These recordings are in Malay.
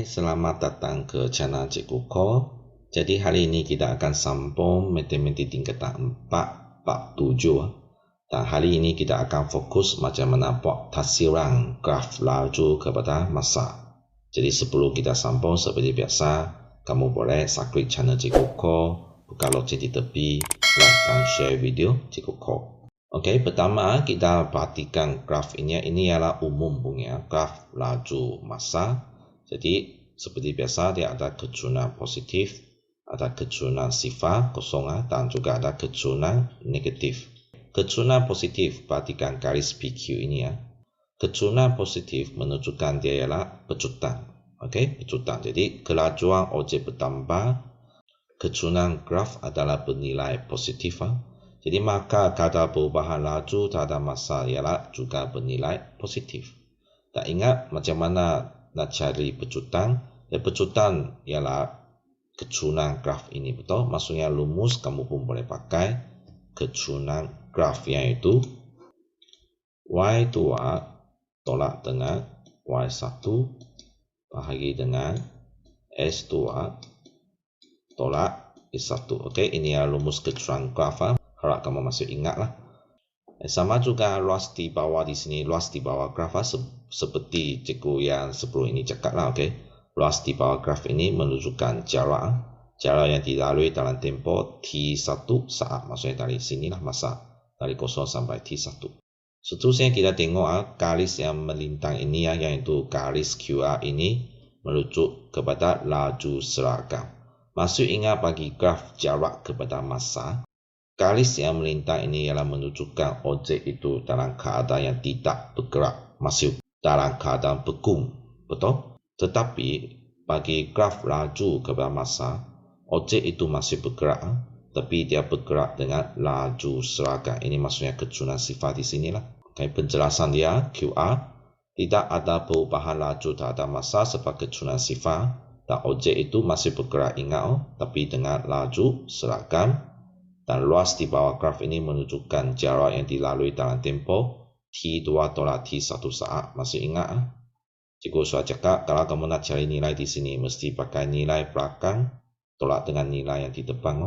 Hai, selamat datang ke channel Cikgu Ko. Jadi hari ini kita akan sambung matematik tingkatan 4, bab 7. Dan hari ini kita akan fokus macam mana buat tafsiran graf laju kepada masa. Jadi sebelum kita sambung seperti biasa, kamu boleh subscribe channel Cikgu Ko, buka lonceng di tepi, like dan share video Cikgu Ko. Okey, pertama kita perhatikan graf ini ialah umum punya graf laju masa. Jadi seperti biasa dia ada keturunan positif, ada keturunan sifar kosong dan juga ada keturunan negatif. Keturunan positif, perhatikan garis PQ ini ya. Keturunan positif menunjukkan dia ialah pecutan. Okey, pecutan. Jadi kelajuan objek bertambah, keturunan graf adalah bernilai positif. Jadi maka kadar perubahan laju terhadap masa ialah juga bernilai positif. Tak ingat macam mana nak cari pecutan. Pecutan ialah keturunan graf ini, betul? Maksudnya lumus kamu pun boleh pakai keturunan graf yang itu Y2 tolak dengan Y1 bahagi dengan S2 tolak S1. Okey, ini adalah lumus keturunan graf. Harap kamu masih ingatlah. Sama juga luas di bawah di sini, luas di bawah graf seperti cikgu yang sebelum ini cakap lah. Okay. Luas di bawah graf ini menunjukkan jarak yang dilalui dalam tempoh T1 saat. Maksudnya dari sinilah masa, dari 0 sampai T1. Seterusnya kita tengok garis yang melintang ini yaitu garis QR ini merujuk kepada laju seragam. Maksud ingat bagi graf jarak kepada masa, garis yang melintang ini ialah menunjukkan objek itu dalam keadaan yang tidak bergerak, masih dalam keadaan bekum, betul? Tetapi bagi graf laju kepada masa, objek itu masih bergerak, tapi dia bergerak dengan laju seragam. Ini maksudnya keturunan sifar di sinilah. Okay, penjelasan dia QR, tidak ada perubahan laju terhadap masa sebab keturunan sifar dan objek itu masih bergerak, ingat tapi dengan laju seragam. Dan luas di bawah graf ini menunjukkan jarak yang dilalui dalam tempoh T2 tolak T1 saat. Masih ingat? Cikgu sudah cakap kalau kamu nak cari nilai di sini mesti pakai nilai belakang tolak dengan nilai yang di depan.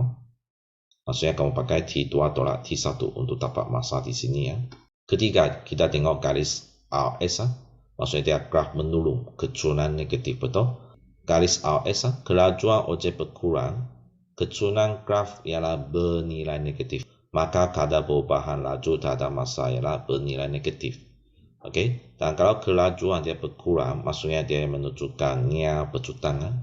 Maksudnya kamu pakai T2 tolak T1 untuk dapat masa di sini ya. Ketiga, kita tengok garis RS. Maksudnya dia graf menurun, keturunan negatif, betul? Garis RS, kelajuan objek berkurang, keturunan graf ialah bernilai negatif. Maka kadar perubahan laju terhadap masa ialah bernilai negatif. Okey, dan kalau kelajuan dia berkurang, maksudnya dia menunjukkan nia pecutan,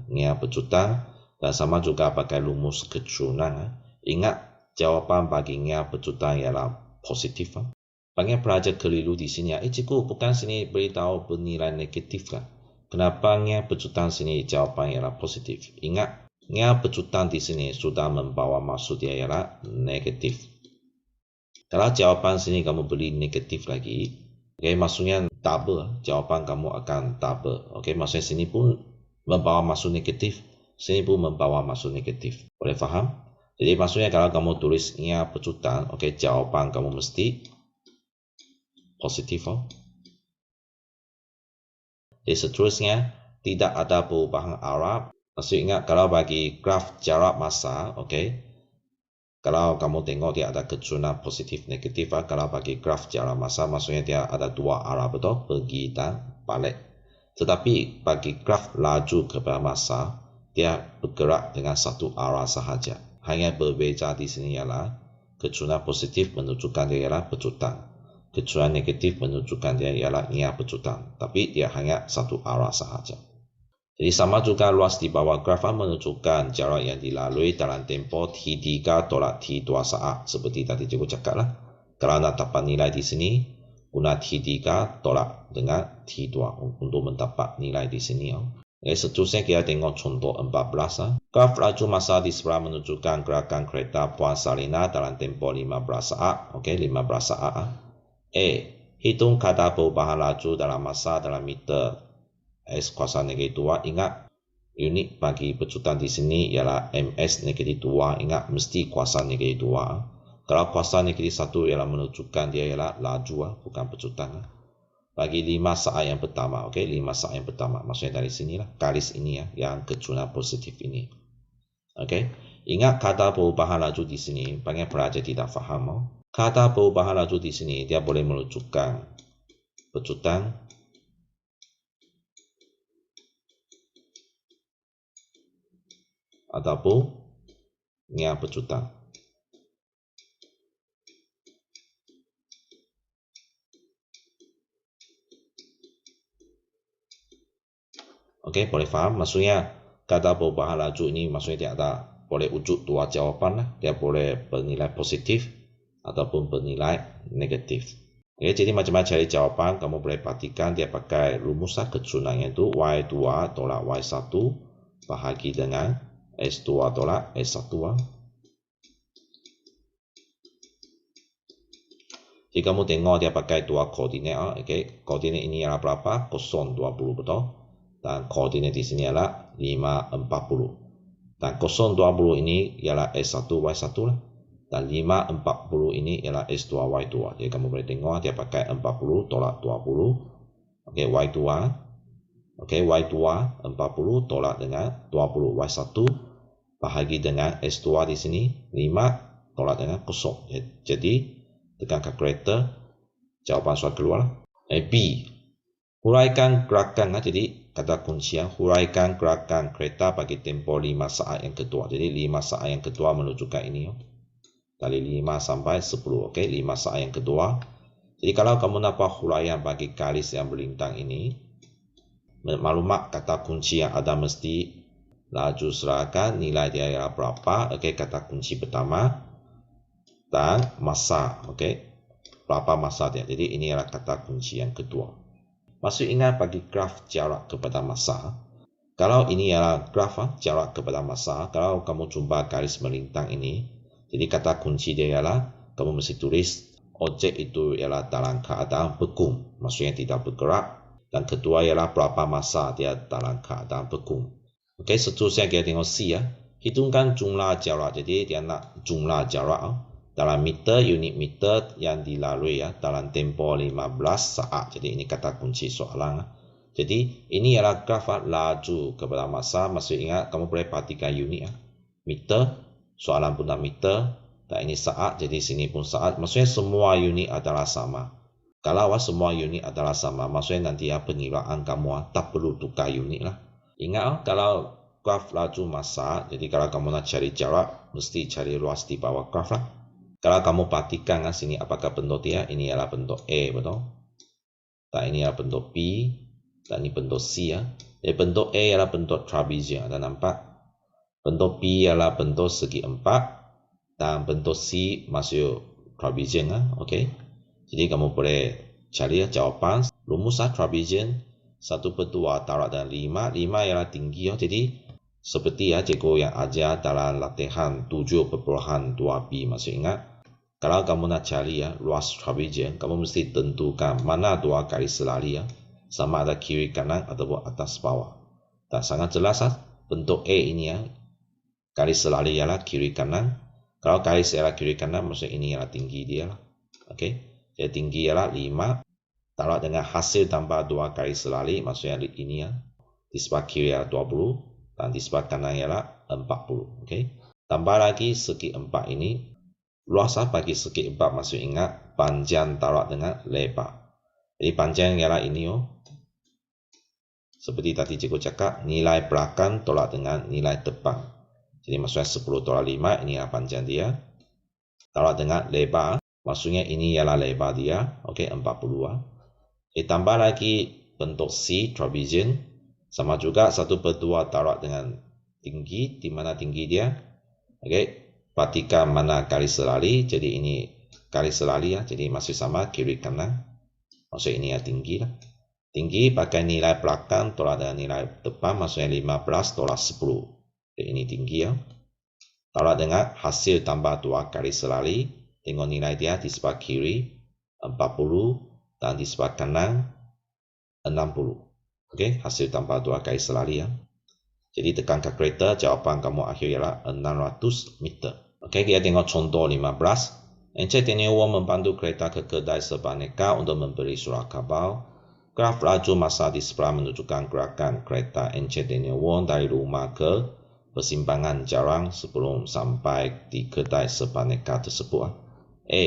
dan sama juga pakai rumus keturunan. Ingat, jawapan bagi nia pecutan ialah positif. Banyak pelajar keliru di sini. Cikgu, bukan sini beritahu bernilai negatif kan? Kenapa nia pecutan sini jawapan ialah positif? Ingat, nia pecutan di sini sudah membawa maksud dia ialah negatif. Kalau jawapan sini kamu beri negatif lagi, okay, maksudnya double, jawapan kamu akan double. Okay, maksudnya sini pun membawa maksud negatif, sini pun membawa maksud negatif. Boleh faham? Jadi maksudnya kalau kamu tulis nia pecutan, okay, jawapan kamu mesti positif. Jadi seterusnya tidak ada perubahan arah. Maksud ingat kalau bagi graf jarak masa, okay, kalau kamu tengok dia ada keturunan positif negatif. Kalau bagi graf jarak masa maksudnya dia ada dua arah, betul? Pergi dan balik. Tetapi bagi graf laju kepada masa, dia bergerak dengan satu arah sahaja. Hanya berbeza di sini ialah keturunan positif menunjukkan dia ialah pecutan. Keturunan negatif menunjukkan dia ialah nia pecutan. Tapi dia hanya satu arah sahaja. Jadi sama juga luas di bawah graf menunjukkan jarak yang dilalui dalam tempoh T3 tolak T2 saat. Seperti tadi cikgu cakap lah. Kalau nak dapat nilai di sini, guna T3 tolak dengan T2 untuk mendapat nilai di sini. Seterusnya kita tengok contoh 14. Graf laju masa di sebelah menunjukkan gerakan kereta Puan Salina dalam tempoh 15 saat. Okey, 15 saat. Hitung kadar perubahan laju dalam masa dalam meter S kuasa negatif 2. Ingat, unit bagi pecutan di sini ialah MS negatif 2. Ingat, mesti kuasa negatif 2. Kalau kuasa negatif 1 ialah menunjukkan dia ialah laju, bukan pecutan. bagi 5 saat yang pertama. Okey, 5 saat yang pertama. Maksudnya dari sinilah, garis ini ya, yang kecuali positif ini. Okey. Ingat kata perubahan laju di sini, banyak pelajar tidak faham. Kata perubahan laju di sini, dia boleh menunjukkan pecutan ataupun yang pecutan. Okey, boleh faham? Maksudnya kata perubahan laju ini maksudnya dia ada boleh wujud dua jawapan lah. Dia boleh bernilai positif ataupun bernilai negatif. Okay, jadi macam-macam cari jawapan, kamu boleh perhatikan dia pakai rumus kecurangan itu Y2 tolak Y1 bahagi dengan S2 tolak S1. Jadi kamu tengok dia pakai dua koordinat. Okay, koordinat ini adalah berapa? 0, 20, betul? Dan koordinat di sini adalah 5, 40. Dan 0, 20 ini ialah S1, Y1 lah. Dan 5, 40 ini ialah S2, Y2. Jadi kamu boleh tengok dia pakai 40 tolak 20. Okey, Y2. Okey, Y2 40 tolak dengan 20. Y1 bahagi dengan S2 di sini 5 tolak dengan 0. Jadi tekan kalkulator, jawapan soal keluar. B. Huraikan gerakan. Jadi kata kuncian huraikan gerakan kereta bagi tempoh 5 saat yang kedua. Jadi 5 saat yang kedua menunjukkan ini. Dari 5 sampai 10. Okey, 5 saat yang kedua. Jadi kalau kamu dapat huraian bagi garis yang berlintang ini, maklumat kata kunci yang ada mesti laju serahkan, nilai dia ialah berapa. Okey, kata kunci pertama dan masa. Okey, berapa masa dia. Jadi ini adalah kata kunci yang kedua. Masih ingat bagi graf jarak kepada masa. Kalau ini adalah graf jarak kepada masa, kalau kamu jumpa garis melintang ini, jadi kata kunci dia ialah kamu mesti tulis objek itu ialah dalam keadaan bekung, maksudnya tidak bergerak. Dan kedua ialah berapa masa dia dalam keadaan bekung. Okey, seterusnya kita tengok C ya. Hitungkan jumlah jarak. Jadi dia nak jumlah jarak dalam meter, unit meter yang dilalui ya dalam tempoh 15 saat. Jadi ini kata kunci soalan. Jadi ini ialah graf laju kepada masa. Masih ingat kamu boleh perhatikan unit ya. Meter, soalan pun meter, dan ini saat, jadi sini pun saat. Maksudnya semua unit adalah sama. Kalau semua unit adalah sama, maksudnya nanti pengiraan kamu tak perlu tukar unit lah. Ingat kalau graf laju masa, jadi kalau kamu nak cari jarak, mesti cari luas di bawah graf lah. Kalau kamu perhatikan sini apakah bentuk dia, ini adalah bentuk A, betul? Dan ini adalah bentuk B, dan ini bentuk C ya. Jadi bentuk A adalah bentuk trapezium, ada nampak? Bentuk B ialah bentuk segi empat dan bentuk C masuk trapezium. Okey. Jadi kamu boleh cari jawapan rumus trapezium 1/2 darab dengan 5. 5 ialah tinggi. Jadi seperti cikgu yang ajar dalam latihan 7.2b. Masih ingat? Kalau kamu nak cari luas trapezium, kamu mesti tentukan mana dua garis selari sama ada kiri kanan ataupun atas bawah. Dan sangat jelas bentuk A ini garis selari ialah kiri kanan. Kalau garis ialah kiri kanan, maksudnya ini ialah tinggi dia lah. Okey. Jadi tinggi ialah 5. Darab dengan hasil tambah dua garis selari, maksudnya ini di sebelah kiri ialah 20 dan di sebelah kanan ialah 40. Okey. Tambah lagi segi 4 ini. Luas bagi segi 4 maksud ingat panjang darab dengan lebar. Jadi panjang ialah ini Seperti tadi cikgu cakap, nilai belakang tolak dengan nilai depan. Jadi maksudnya 10 tolak 5, ini adalah panjang dia. Darab dengan lebar, maksudnya ini ialah lebar dia. Okey, 40. Ditambah lagi bentuk C, trapezium. Sama juga 1/2 darab dengan tinggi, di mana tinggi dia. Okey, perhatikan mana garis selari. Jadi ini garis selari jadi masih sama kiri kanan. Maksudnya ini tinggi lah. Tinggi pakai nilai belakang tolak dengan nilai depan, maksudnya 15 tolak 10. Jadi ini tinggi Darab dengan hasil tambah dua garis selari. Tengok nilai dia di sebelah kiri 40 dan di sebelah kanan 60. Okey, hasil tambah dua garis selari Jadi tekan kalkulator, jawapan kamu akhir ialah 600 meter. Okey, kita tengok contoh 15. Encik Tenyewa membantu kereta ke kedai sebaneka untuk membeli surat khabar. Graf laju massa di sebelah menunjukkan gerakan kereta Encik Daniel Wong dari rumah ke persimpangan jarang sebelum sampai di kedai sepaneka tersebut. A.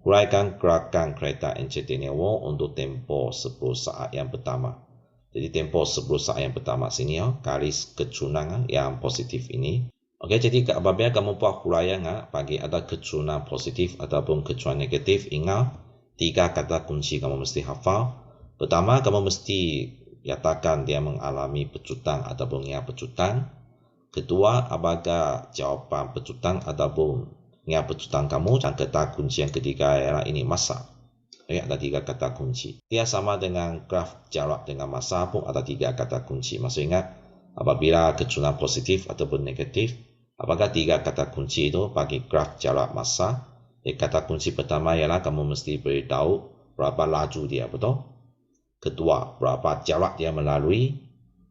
Huraikan gerakan kereta Encik Daniel Wong untuk tempoh 10 saat yang pertama. Jadi tempoh 10 saat yang pertama sini garis kecurangan yang positif ini. Okey, jadi apabila kamu buat huraian bagi ada kecurangan positif ataupun kecurangan negatif, ingat 3 kata kunci kamu mesti hafal. Pertama, kamu mesti nyatakan dia mengalami pecutan ataupun ia pecutan. Kedua, apakah jawapan pecutan ataupun ia pecutan kamu. Dan kata kunci yang ketiga ialah ini masa. Ada 3 kata kunci. Dia sama dengan graf jarak dengan masa pun ada 3 kata kunci. Maksud ingat, apabila kecurangan positif ataupun negatif, apakah 3 kata kunci itu bagi graf jarak masa? Kata kunci pertama ialah kamu mesti beritahu berapa laju dia, betul? Kedua, berapa jarak dia melalui.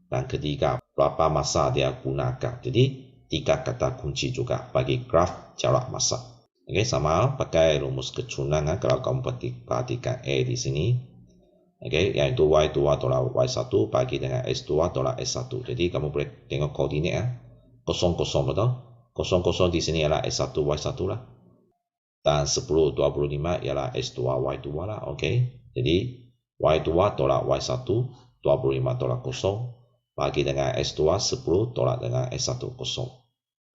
Dan ketiga, berapa masa dia gunakan. Jadi, 3 kata kunci juga bagi graf jarak masa. Okey, sama pakai rumus kecurangan kalau kamu perhatikan A di sini. Okey, iaitu Y2 tolak Y1 bagi dengan S2 tolak S1. Jadi, kamu boleh tengok koordinat 0, 0, betul? 0, 0 di sini ialah S1, Y1 lah. Dan 10, 25 ialah S2, Y2 lah. Okey, jadi Y2 tolak Y1, 25 tolak 0, bagi dengan S2, 10 tolak dengan S1, 0.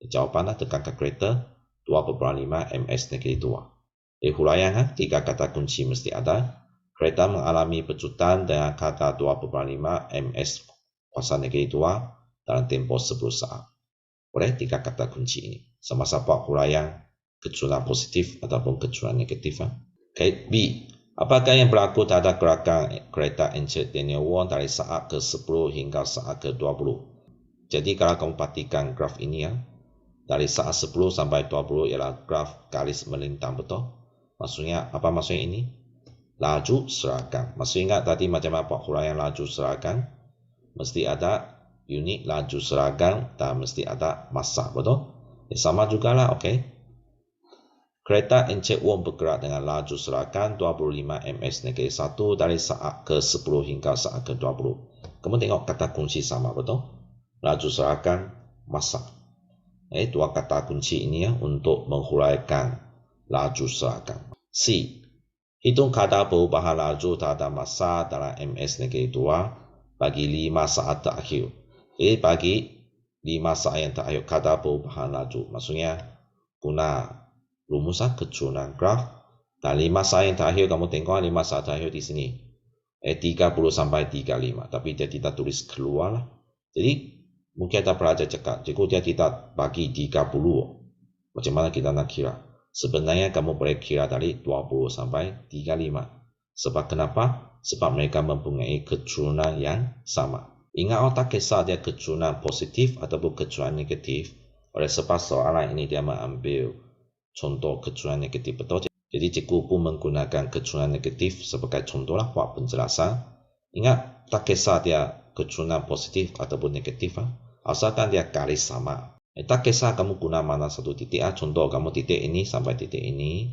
Jawapannya tekan kalkulator, 2,5 ms negeri 2. Huraian 3 kata kunci mesti ada. Kereta mengalami pecutan dengan kata 2,5 ms kuasa negeri 2 dalam tempoh 10 saat. Boleh 3 kata kunci ini. Sama-sama buat huraian kecurangan positif ataupun kecurangan negatif. Okay. B. Apakah yang berlaku terhadap gerakan kereta Encik Daniel Wong dari saat ke-10 hingga saat ke-20? Jadi kalau kamu perhatikan graf ini dari saat 10 sampai 20 ialah graf garis melintang, betul? Maksudnya, apa maksudnya ini? Laju seragam. Masih ingat tadi macam apa huraian laju seragam? Mesti ada unit laju seragam dan mesti ada masa, betul? Sama jugalah, okey. Kereta Encik Wong bergerak dengan laju seragam 25 ms negeri 1 dari saat ke-10 hingga saat ke-20. Kamu tengok kata kunci sama, betul? Laju seragam, masa. 2 kata kunci ini untuk menghuraikan laju seragam. C. Hitung kadar perubahan laju terhadap masa dalam ms negeri 2 bagi 5 saat terakhir. Jadi bagi 5 saat yang terakhir kadar perubahan laju. Maksudnya guna rumusan kecurangan graf. Dan 5 saat yang terakhir kamu tengok 5 saat terakhir di sini. 30 sampai 35. Tapi dia tidak tulis keluar lah. Jadi mungkin ada pelajar cakap, jika dia tidak bagi 30, macam mana kita nak kira? Sebenarnya kamu boleh kira dari 20 sampai 35. Sebab kenapa? Sebab mereka mempunyai kecurangan yang sama. Ingat tak kisah dia kecurangan positif ataupun kecurangan negatif. Oleh sebab soalan ini dia mengambil contoh kecurangan negatif, betul? Jadi cikgu pun menggunakan kecurangan negatif sebagai contoh lah buat penjelasan. Ingat tak kisah dia kecurangan positif ataupun negatif, asalkan dia garis sama. Tak kisah kamu guna mana satu titik. Contoh kamu titik ini sampai titik ini,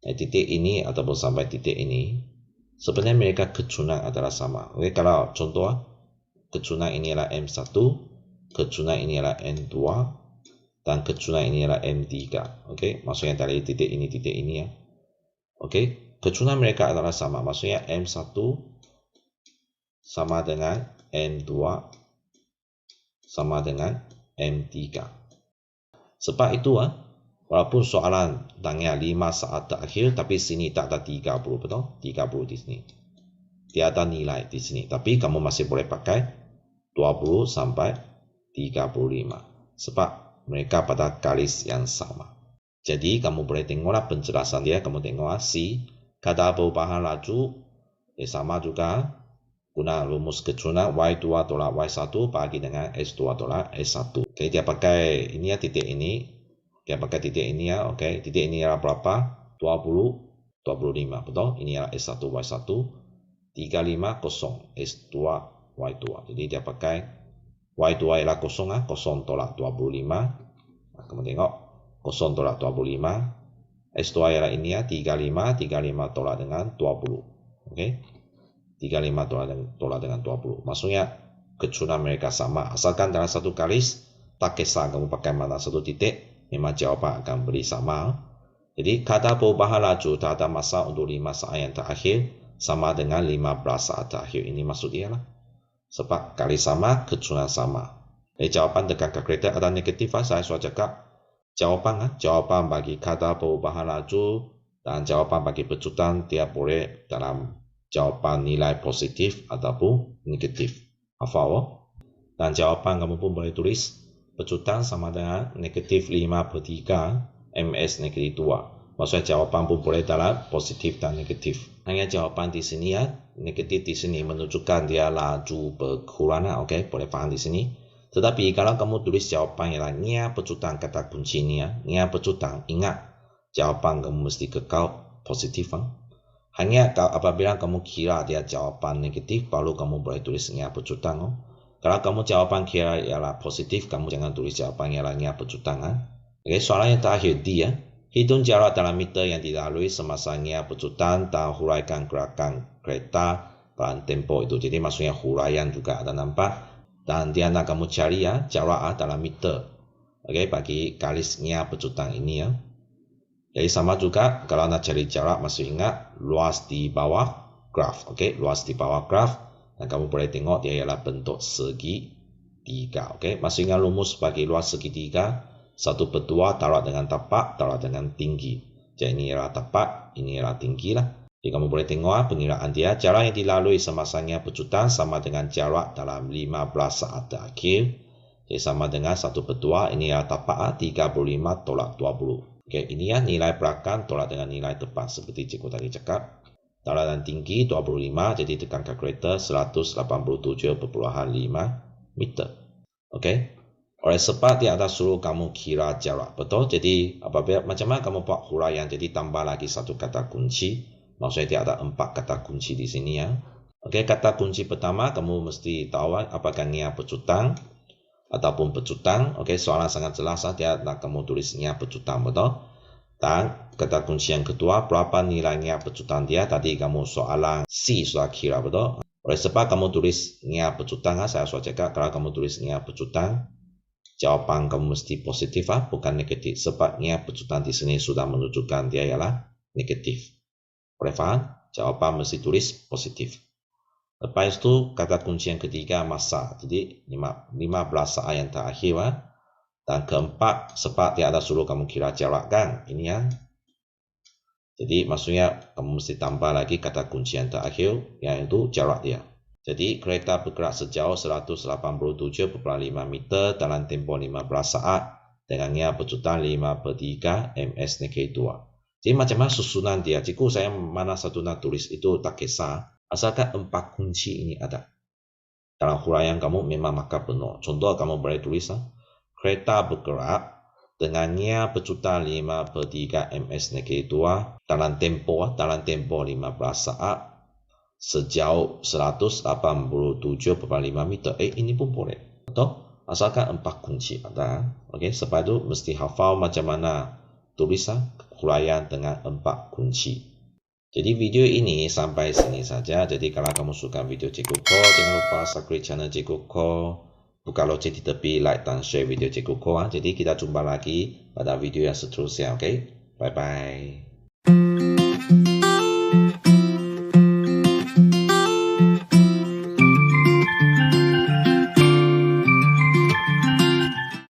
titik ini ataupun sampai titik ini. Sebenarnya mereka kecurangan adalah sama. Okey, kalau contoh kecurangan ini adalah M1, kecurangan ini adalah M2, dan kecurangan ini adalah M3. Okey, maksudnya dari titik ini ya. Okey, kecurangan mereka adalah sama. Maksudnya M1 sama dengan M2 sama dengan M3. Sebab itu walaupun soalan tanya 5 saat terakhir, tapi sini tak ada 30, betul? 30 di sini. Tiada nilai di sini, tapi kamu masih boleh pakai 20 sampai 35. Sebab mereka pada garis yang sama. Jadi kamu boleh tengoklah penjelasan dia, kamu tengok C, kadar perubahan laju sama juga guna rumus kecurangan Y2 tolak Y1 bagi dengan S2 tolak S1. Okey, dia pakai ini titik ini. Dia pakai titik ini okey. Titik ini adalah berapa? 20, 25, betul? Ini adalah S1 Y1. 350 S2 Y2. Jadi dia pakai Y2 ialah 0 tolak 25. Kamu tengok 0 tolak 25. S2 ialah ini 35 tolak dengan 20. Okey. 35 tolak dengan 20. Maksudnya kecurangan mereka sama. Asalkan dalam satu garis, tak kisah kamu pakai mana satu titik, memang jawapan akan beri sama. Jadi kadar perubahan laju terhadap masa untuk 5 saat yang terakhir sama dengan 15 saat terakhir. Ini maksud dia lah. Sebab kali sama, kecurangan sama. Jadi jawapan dekat kalkulator ada negatif lah. Saya sudah cakap jawapan bagi kadar perubahan laju dan jawapan bagi pecutan dia boleh dalam jawapan nilai positif ataupun negatif. Hafal. Dan jawapan kamu pun boleh tulis pecutan sama dengan negatif 5/3 ms negatif 2. Maksudnya jawapan pun boleh dalam positif dan negatif. Hanya jawapan di sini ya, negatif di sini menunjukkan dia laju berkurangan. Okey, boleh faham di sini. Tetapi kalau kamu tulis jawapan ialah nia pecutan kata kunci ni ya, nia pecutan, ingat jawapan kamu mesti kekal positif. Hanya apabila kamu kira dia jawapan negatif, baru kamu boleh tulis nia pecutan. Kalau kamu jawapan kira ialah positif, kamu jangan tulis jawapan ialah nia pecutan. Okey, soalan yang terakhir D ya. Hitung jarak dalam meter yang dilalui semasa nia pecutan dan huraikan gerakan kereta dalam tempoh itu. Jadi maksudnya huraian juga ada nampak. Dan dia nak kamu cari ya jarak dalam meter. Okey, bagi garis nia pecutan ini ya. Jadi sama juga kalau nak cari jarak, masih ingat luas di bawah graf. Okey, luas di bawah graf. Dan kamu boleh tengok dia ialah bentuk segitiga. Okey, masih ingat rumus bagi luas segitiga. 1/2 taruh dengan tapak, taruh dengan tinggi. Jadi ini ialah tapak, ini ialah tinggi lah. Jadi kamu boleh tengok pengiraan dia. Jarak yang dilalui semasa nia pecutan sama dengan jarak dalam 15 saat terakhir. Jadi sama dengan 1/2, ini ialah tapak 35 tolak 20. Okey, ini ya nilai belakang tolak dengan nilai depan seperti cikgu tadi cakap. Taruh dan tinggi 25, jadi tekan kalkulator 187.5 meter. Okey. Oleh sebab dia ada suruh kamu kira jarak, betul? Jadi apabila macam mana kamu buat huraian, jadi tambah lagi satu kata kunci. Maksudnya dia ada 4 kata kunci di sini ya. Okey, kata kunci pertama kamu mesti tahu apakah nia pecutan ataupun pecutan. Okey, soalan sangat jelas dia nak kamu tulis nia pecutan, betul? Dan kata kunci yang kedua, berapa nilai nia pecutan dia? Tadi kamu soalan C sudah kira, betul? Oleh sebab kamu tulis nia pecutan, saya sudah cakap kalau kamu tulis nia pecutan, jawapan kamu mesti positif bukan negatif. Sebab nia pecutan di sini sudah menunjukkan dia ialah negatif. Boleh faham? Jawapan mesti tulis positif. Lepas itu kata kunci yang ketiga masa. Jadi 15 saat yang terakhir. Dan keempat, sebab dia ada suruh kamu kira jarak kan. Ini ya. Jadi maksudnya kamu mesti tambah lagi kata kunci yang terakhir, yaitu jarak dia. Jadi kereta bergerak sejauh 187.5 meter dalam tempoh 15 saat dengan nia pecutan 5/3 ms negatif 2. Jadi macam mana susunan dia? Cikgu saya mana satu nak tulis itu tak kisah. Asalkan 4 kunci ini ada. Dalam huraian kamu memang maka penuh. Contoh kamu boleh tulis kereta bergerak dengan nia pecutan 5/3 ms negatif 2 dalam tempoh 15 saat sejauh 187.5 meter. Ini pun boleh. Betul? Asalkan 4 kunci ada. Okey, sebab itu mesti hafal macam mana tulisan huraian dengan 4 kunci. Jadi video ini sampai sini saja. Jadi kalau kamu suka video Cikgu Ko, jangan lupa subscribe channel Cikgu Ko. Buka lonceng di tepi, like dan share video Cikgu Ko. Jadi kita jumpa lagi pada video yang seterusnya. Okey, bye bye.